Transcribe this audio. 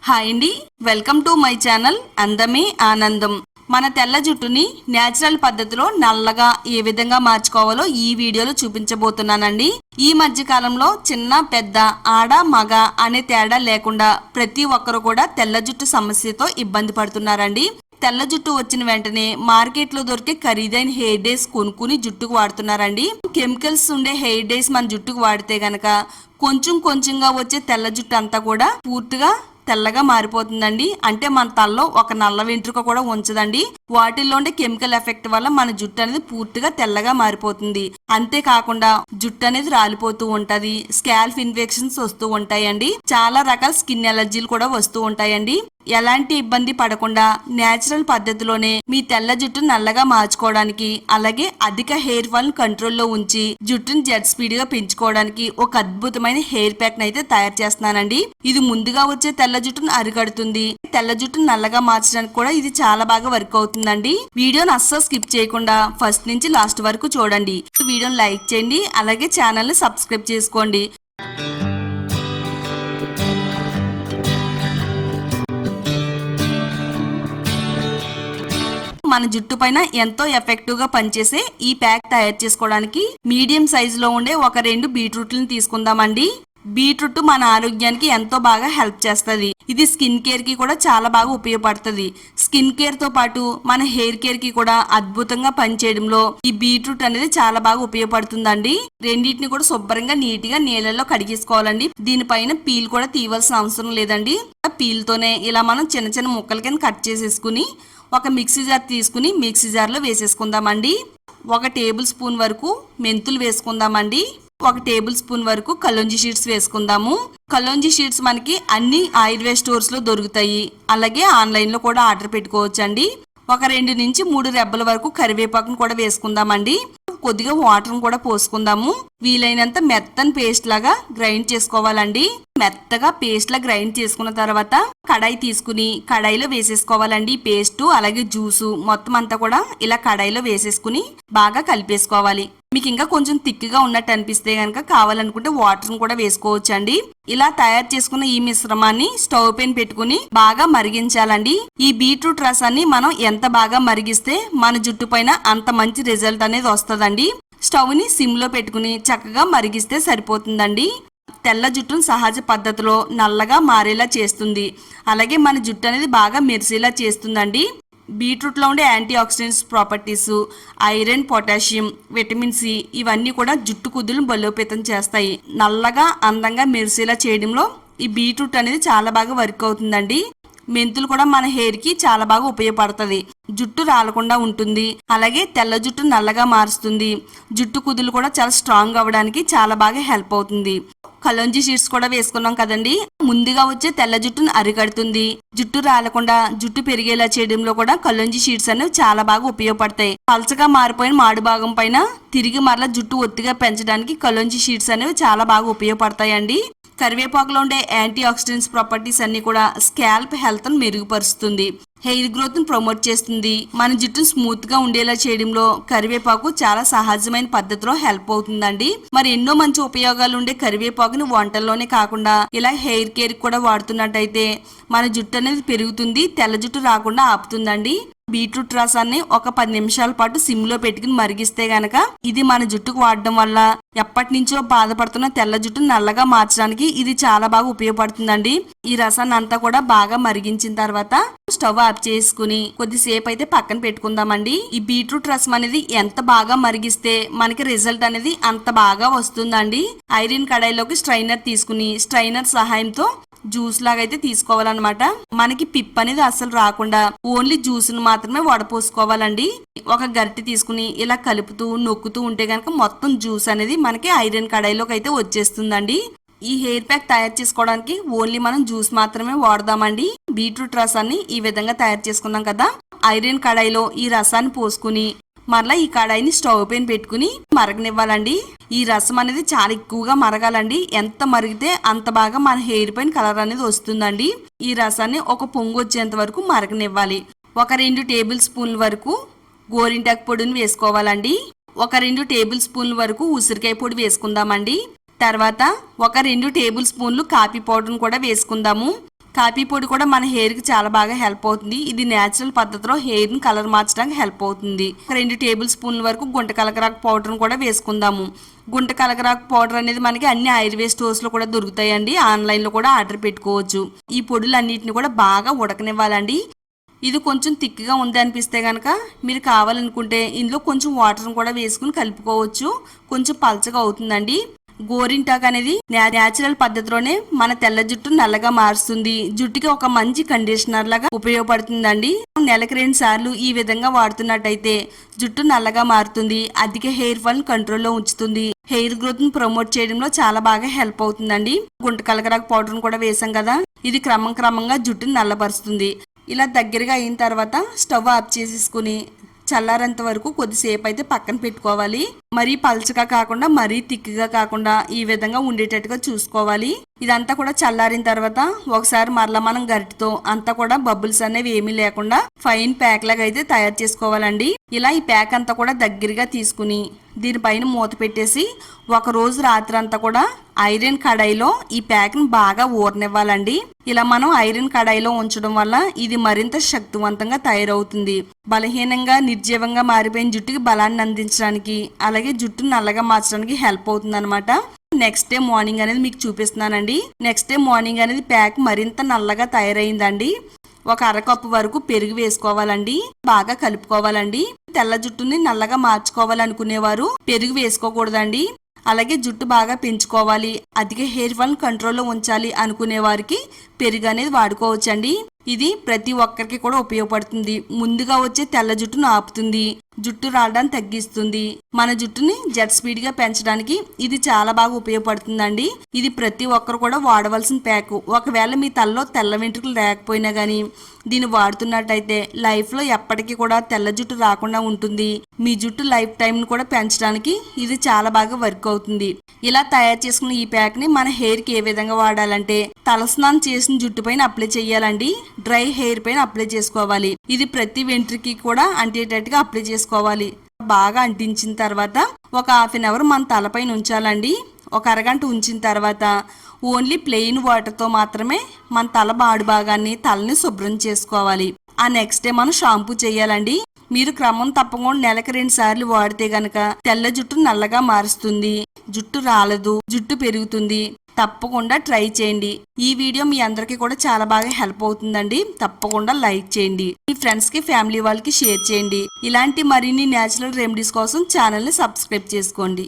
Hi అండి, welcome to my channel అందమే ఆనందం. మన తెల్ల జుట్టుని నేచురల్ పద్ధతిలో నల్లగా ఏ విధంగా మార్చుకోవాలో ఈ వీడియోలో చూపించబోతున్నానండి. ఈ మధ్య కాలంలో చిన్న పెద్ద ఆడ మగ అనే తేడా లేకుండా ప్రతి ఒక్కరు కూడా తెల్ల జుట్టు సమస్యతో ఇబ్బంది పడుతున్నారండి. తెల్ల జుట్టు వచ్చిన వెంటనే మార్కెట్ లో దొరికే ఖరీదైన హెయిర్ డేస్ కొనుక్కుని జుట్టుకు వాడుతున్నారండి. కెమికల్స్ ఉండే హెయిర్ డేస్ మన జుట్టుకు వాడితే గనక కొంచెం కొంచెంగా వచ్చే తెల్ల జుట్టు అంతా కూడా పూర్తిగా తెల్లగా మారిపోతుందండి. అంటే మన తలలో ఒక నల్ల వెంట్రుక కూడా ఉంచదండి. వాటిల్లో ఉండే కెమికల్ ఎఫెక్ట్ వల్ల మన జుట్టు అనేది పూర్తిగా తెల్లగా మారిపోతుంది. అంతేకాకుండా జుట్టు అనేది రాలిపోతూ ఉంటది, స్కాల్ప్ ఇన్ఫెక్షన్స్ వస్తూ ఉంటాయండి, చాలా రకాల స్కిన్ ఎలర్జీలు కూడా వస్తూ ఉంటాయండి. ఎలాంటి ఇబ్బంది పడకుండా నేచురల్ పద్ధతిలోనే మీ తెల్ల జుట్టు నల్లగా మార్చుకోవడానికి, అలాగే అధిక హెయిర్ ఫాల్ కంట్రోల్లో ఉంచి జుట్టుని జెట్ స్పీడ్ గా పెంచుకోవడానికి ఒక అద్భుతమైన హెయిర్ ప్యాక్ అయితే తయారు చేస్తున్నానండి. ఇది ముందుగా వచ్చే తెల్ల జుట్టును అరికడుతుంది. తెల్ల జుట్టును నల్లగా మార్చడానికి కూడా ఇది చాలా బాగా వర్క్ అవుతుందండి. వీడియోని అస్సలు స్కిప్ చేయకుండా ఫస్ట్ నుంచి లాస్ట్ వరకు చూడండి. వీడియోని లైక్ చేయండి, అలాగే ఛానల్ ని సబ్స్క్రైబ్ చేసుకోండి. మన జుట్టు పైన ఎంతో ఎఫెక్టివ్ గా పనిచేసే ఈ ప్యాక్ తయారు చేసుకోవడానికి మీడియం సైజ్ లో ఉండే ఒక 2 బీట్రూట్లను తీసుకుందామండి. బీట్రూట్ మన ఆరోగ్యానికి ఎంతో బాగా హెల్ప్ చేస్తుంది. ఇది స్కిన్ కేర్ కి కూడా చాలా బాగా ఉపయోగపడుతుంది. స్కిన్ కేర్ తో పాటు మన హెయిర్ కేర్ కి కూడా అద్భుతంగా పనిచేయడంలో ఈ బీట్రూట్ అనేది చాలా బాగా ఉపయోగపడుతుందండి. రెండింటిని కూడా శుభ్రంగా నీట్ గా నీళ్ళలో కడిగేసుకోవాలండి. దీనిపైన పీల్ కూడా తీయవలసిన అవసరం లేదండి. పీల్ తోనే ఇలా మనం చిన్న చిన్న ముక్కల కింద కట్ చేసేసుకుని ఒక మిక్సీ జార్ తీసుకుని మిక్సీ జార్ లో వేసేసుకుందామండి. 1 టేబుల్ స్పూన్ వరకు మెంతులు వేసుకుందామండి. 1 టేబుల్ స్పూన్ వరకు కలోంజీ షీట్స్ వేసుకుందాము. కలోంజీ షీట్స్ మనకి అన్ని ఆయుర్వేద స్టోర్స్ లో దొరుకుతాయి, అలాగే ఆన్లైన్ లో కూడా ఆర్డర్ పెట్టుకోవచ్చండి. ఒక 2 నుంచి 3 రెబ్బల వరకు కరివేపాకును కూడా వేసుకుందామండి. కొద్దిగా వాటర్ కూడా పోసుకుందాము. వీలైనంత మెత్తని పేస్ట్ లాగా గ్రైండ్ చేసుకోవాలండి. మెత్తగా పేస్ట్ లా గ్రైండ్ చేసుకున్న తర్వాత కడాయి తీసుకుని కడాయిలో వేసేసుకోవాలండి. పేస్ట్ అలాగే జ్యూసు మొత్తం అంతా కూడా ఇలా కడాయిలో వేసేసుకుని బాగా కలిపేసుకోవాలి. మీకు ఇంకా కొంచెం థిక్గా ఉన్నట్టు అనిపిస్తే గనక కావాలనుకుంటే వాటర్ కూడా వేసుకోవచ్చండి. ఇలా తయారు చేసుకున్న ఈ మిశ్రమాన్ని స్టవ్ పైన పెట్టుకుని బాగా మరిగించాలండి. ఈ బీట్రూట్ రసాన్ని మనం ఎంత బాగా మరిగిస్తే మన జుట్టు పైన అంత మంచి రిజల్ట్ అనేది వస్తుందండి. స్టవ్ ని సిమ్ లో పెట్టుకుని చక్కగా మరిగిస్తే సరిపోతుందండి. తెల్ల జుట్టును సహజ పద్ధతిలో నల్లగా మారేలా చేస్తుంది, అలాగే మన జుట్టు అనేది బాగా మెరిసేలా చేస్తుందండి. బీట్రూట్ లో ఉండే anti oxidants properties, iron, potassium, vitamin C ఇవన్నీ కూడా జుట్టు కుదులను బలోపేతం చేస్తాయి. నల్లగా అందంగా మెరిసేలా చేయడంలో ఈ బీట్రూట్ అనేది చాలా బాగా వర్క్ అవుతుందండి. మెంతులు కూడా మన హెయిర్ కి చాలా బాగా ఉపయోగపడుతుంది. జుట్టు రాలకుండా ఉంటుంది, అలాగే తెల్ల జుట్టు నల్లగా మారుస్తుంది. జుట్టు కుదులు కూడా చాలా స్ట్రాంగ్ అవ్వడానికి చాలా బాగా హెల్ప్ అవుతుంది. కలోంజీ షీట్స్ కూడా వేసుకున్నాం కదండి, ముందుగా వచ్చే తెల్ల జుట్టును అరికడుతుంది. జుట్టు రాలకుండా జుట్టు పెరిగేలా చేయడంలో కూడా కలోంజీ షీట్స్ అనేవి చాలా బాగా ఉపయోగపడతాయి. పల్చగా మారిపోయిన మాడు భాగం పైన తిరిగి మరలా జుట్టు ఒత్తిగా పెంచడానికి కలోంజీ షీట్స్ అనేవి చాలా బాగా ఉపయోగపడతాయండి. కరివేపాకులో ఉండే యాంటీ ఆక్సిడెంట్స్ ప్రాపర్టీస్ అన్ని కూడా స్కాల్ప్ హెల్త్ ను మెరుగుపరుస్తుంది, హెయిర్ గ్రోత్ ను ప్రమోట్ చేస్తుంది. మన జుట్టు స్మూత్ గా ఉండేలా చేయడంలో కరివేపాకు చాలా సహజమైన పద్ధతిలో హెల్ప్ అవుతుందండి. మరి ఎన్నో మంచి ఉపయోగాలు ఉండే కరివేపాకుని వంటల్లోనే కాకుండా ఇలా హెయిర్ కేర్ కూడా వాడుతున్నట్టయితే మన జుట్టు అనేది పెరుగుతుంది, తెల్ల జుట్టు రాకుండా ఆపుతుందండి. బీట్రూట్ రసాన్ని ఒక 10 నిమిషాల పాటు సిమ్ లో పెట్టుకుని మరిగిస్తే గనక ఇది మన జుట్టుకు వాడడం వల్ల ఎప్పటి నుంచో బాధపడుతున్న తెల్ల జుట్టు నల్లగా మార్చడానికి ఇది చాలా బాగా ఉపయోగపడుతుందండి. ఈ రసాన్ని అంతా కూడా బాగా మరిగించిన తర్వాత స్టవ్ ఆఫ్ చేసుకుని కొద్దిసేపు అయితే పక్కన పెట్టుకుందామండి. ఈ బీట్రూట్ రసం అనేది ఎంత బాగా మరిగిస్తే మనకి రిజల్ట్ అనేది అంత బాగా వస్తుందండి. ఐరన్ కడాయిలోకి స్ట్రైనర్ తీసుకుని స్ట్రైనర్ సహాయంతో జ్యూస్ లాగా అయితే తీసుకోవాలన్నమాట. మనకి పిప్ అనేది అసలు రాకుండా ఓన్లీ జ్యూస్ ను మాత్రమే వడపోసుకోవాలండి. ఒక గరిటె తీసుకుని ఇలా కలుపుతూ నొక్కుతూ ఉంటే గనక మొత్తం జ్యూస్ అనేది మనకి ఐరన్ కడాయిలోకి అయితే వచ్చేస్తుందండి. ఈ హెయిర్ ప్యాక్ తయారు చేసుకోవడానికి ఓన్లీ మనం జ్యూస్ మాత్రమే వాడదామండి. బీట్రూట్ రసాన్ని ఈ విధంగా తయారు చేసుకున్నాం కదా, ఐరన్ కడాయిలో ఈ రసాన్ని పోసుకుని మరలా ఈ కడాయిని స్టవ్ పైన పెట్టుకుని మరగనివ్వాలండి. ఈ రసం అనేది చాలా ఎక్కువగా మరగాలండి. ఎంత మరిగితే అంత బాగా మన హెయిర్ పైన కలర్ అనేది వస్తుందండి. ఈ రసాన్ని ఒక పొంగు వచ్చేంత వరకు మరగనివ్వాలి. ఒక 2 టేబుల్ స్పూన్ల వరకు గోరింటాకు పొడిని వేసుకోవాలండి. ఒక 2 టేబుల్ స్పూన్ల వరకు ఉసిరికాయ పొడి వేసుకుందామండి. తర్వాత ఒక 2 టేబుల్ స్పూన్లు కాఫీ పౌడర్ను కూడా వేసుకుందాము. కాఫీ పొడి కూడా మన హెయిర్ కి చాలా బాగా హెల్ప్ అవుతుంది. ఇది నేచురల్ పద్ధతిలో హెయిర్ ని కలర్ మార్చడానికి హెల్ప్ అవుతుంది. 2 టేబుల్ స్పూన్ల వరకు గుంట కలకరాకు పౌడర్ కూడా వేసుకుందాము. గుంట కలకరాకు పౌడర్ అనేది మనకి అన్ని ఆయుర్వేద స్టోర్స్ లో కూడా దొరుకుతాయండి. ఆన్లైన్ లో కూడా ఆర్డర్ పెట్టుకోవచ్చు. ఈ పొడులన్నిటిని కూడా బాగా ఉడకనివ్వాలండి. ఇది కొంచెం థిక్గా ఉంది అనిపిస్తే కనుక మీరు కావాలనుకుంటే ఇందులో కొంచెం వాటర్ కూడా వేసుకుని కలుపుకోవచ్చు. కొంచెం పల్చగా అవుతుందండి. గోరింటాకు అనేది న్యాచురల్ పద్ధతిలోనే మన తెల్ల జుట్టు నల్లగా మారుస్తుంది. జుట్టుకి ఒక మంచి కండిషనర్ లాగా ఉపయోగపడుతుందండి. నెలకి 2 సార్లు ఈ విధంగా వాడుతున్నట్టయితే జుట్టు నల్లగా మారుతుంది. అధిక హెయిర్ ఫాల్ కంట్రోల్లో ఉంచుతుంది. హెయిర్ గ్రోత్ ను ప్రమోట్ చేయడంలో చాలా బాగా హెల్ప్ అవుతుందండి. గుంట కలకరాకు పౌడర్ కూడా వేసాం కదా, ఇది క్రమంగా జుట్టుని నల్లబరుస్తుంది. ఇలా దగ్గరగా అయిన తర్వాత స్టవ్ ఆఫ్ చేసేసుకుని చల్లారేంత వరకు కొద్దిసేపు అయితే పక్కన పెట్టుకోవాలి. మరీ పల్చగా కాకుండా మరీ థిక్గా కాకుండా ఈ విధంగా ఉండేటట్టుగా చూసుకోవాలి. ఇదంతా కూడా చల్లారిన తర్వాత ఒకసారి మరలా మనం గరిటతో అంతా కూడా బబుల్స్ అనేవి ఏమీ లేకుండా ఫైన్ ప్యాక్ లాగా అయితే తయారు చేసుకోవాలండి. ఇలా ఈ ప్యాక్ అంతా కూడా దగ్గరగా తీసుకుని దీనిపైన మూత పెట్టేసి ఒక రోజు రాత్రి అంతా కూడా ఐరన్ కడాయిలో ఈ ప్యాక్ ని బాగా ఊరనివ్వాలండి. ఇలా మనం ఐరన్ కడాయిలో ఉంచడం వల్ల ఇది మరింత శక్తివంతంగా తయారవుతుంది. బలహీనంగా నిర్జీవంగా మారిపోయిన జుట్టుకి బలాన్ని అందించడానికి, అలాగే జుట్టును నల్లగా మార్చడానికి హెల్ప్ అవుతుంది అనమాట. నెక్స్ట్ డే మార్నింగ్ అనేది మీకు చూపిస్తున్నానండి. నెక్స్ట్ డే మార్నింగ్ అనేది ప్యాక్ మరింత నల్లగా తయారైందండి. ఒక అరకప్పు వరకు పెరుగు వేసుకోవాలండి. బాగా కలుపుకోవాలండి. తెల్ల జుట్టుని నల్లగా మార్చుకోవాలనుకునేవారు పెరుగు వేసుకోకూడదండి. అలాగే జుట్టు బాగా పెంచుకోవాలి, అధిక హెయిర్ ఫాల్ కంట్రోల్లో ఉంచాలి అనుకునే వారికి పెరుగు అనేది వాడుకోవచ్చండి. ఇది ప్రతి ఒక్కరికి కూడా ఉపయోగపడుతుంది. ముందుగా వచ్చే తెల్ల జుట్టును ఆపుతుంది, జుట్టు రాలడాన్ని తగ్గిస్తుంది. మన జుట్టుని జెట్ స్పీడ్ గా పెంచడానికి ఇది చాలా బాగా ఉపయోగపడుతుందండి. ఇది ప్రతి ఒక్కరు కూడా వాడవలసిన ప్యాక్. ఒకవేళ మీ తలలో తెల్ల వెంట్రుకలు లేకపోయినా గానీ దీన్ని వాడుతున్నట్టయితే లైఫ్ లో ఎప్పటికీ కూడా తెల్ల జుట్టు రాకుండా ఉంటుంది. మీ జుట్టు లైఫ్ టైం ను కూడా పెంచడానికి ఇది చాలా బాగా వర్క్ అవుతుంది. ఇలా తయారు చేసుకున్న ఈ ప్యాక్ ని మన హెయిర్ కి ఏ విధంగా వాడాలంటే తలస్నానం చేసిన జుట్టు పైన అప్లై చేయాలండి. డ్రై హెయిర్ పైన అప్లై చేసుకోవాలి. ఇది ప్రతి వెంట్రుకి కూడా అంటేటట్టుగా అప్లై చేసుకోవాలి. బాగా అంటించిన తర్వాత ఒక హాఫ్ అన్ అవర్ మన తలపైన ఉంచాలండి. ఒక అరగంట ఉంచిన తర్వాత ఓన్లీ ప్లెయిన్ వాటర్ తో మాత్రమే మన తల బాడు భాగాన్ని తలని శుభ్రం చేసుకోవాలి. ఆ నెక్స్ట్ డే మనం షాంపూ చేయాలండి. మీరు క్రమం తప్పకుండా నెలకు 2 సార్లు వాడితే గనక తెల్ల జుట్టు నల్లగా మారుస్తుంది, జుట్టు రాలదు, జుట్టు పెరుగుతుంది. తప్పకుండా ట్రై చేయండి. ఈ వీడియో మీ అందరికీ కూడా చాలా బాగా హెల్ప్ అవుతుందండి. తప్పకుండా లైక్ చేయండి. మీ ఫ్రెండ్స్ కి, ఫ్యామిలీ వాళ్ళకి షేర్ చేయండి. ఇలాంటి మరిన్ని న్యాచురల్ రెమెడీస్ కోసం ఛానల్ ని సబ్స్క్రైబ్ చేసుకోండి.